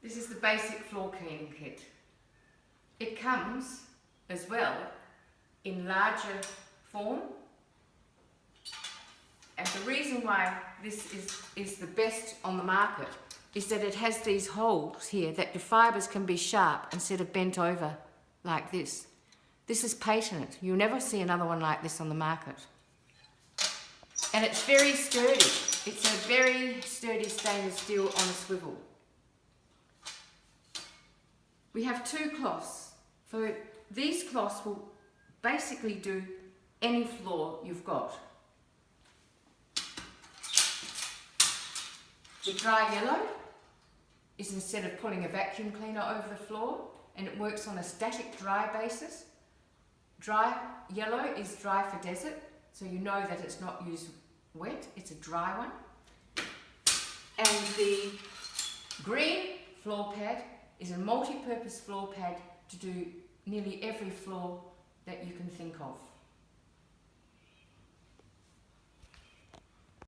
This is the basic floor cleaning kit. It comes as well in larger form, and the reason why this is the best on the market is that it has these holes here that your fibres can be sharp instead of bent over like this. This is patent. You'll never see another one like this on the market. And it's very sturdy. It's a very sturdy stainless steel on a swivel. We have two cloths. So these cloths will basically do any floor you've got. The dry yellow is instead of pulling a vacuum cleaner over the floor, and it works on a static dry basis. Dry yellow is dry for desert, so you know that it's not used wet, it's a dry one. And the green floor pad is a multi-purpose floor pad to do nearly every floor that you can think of.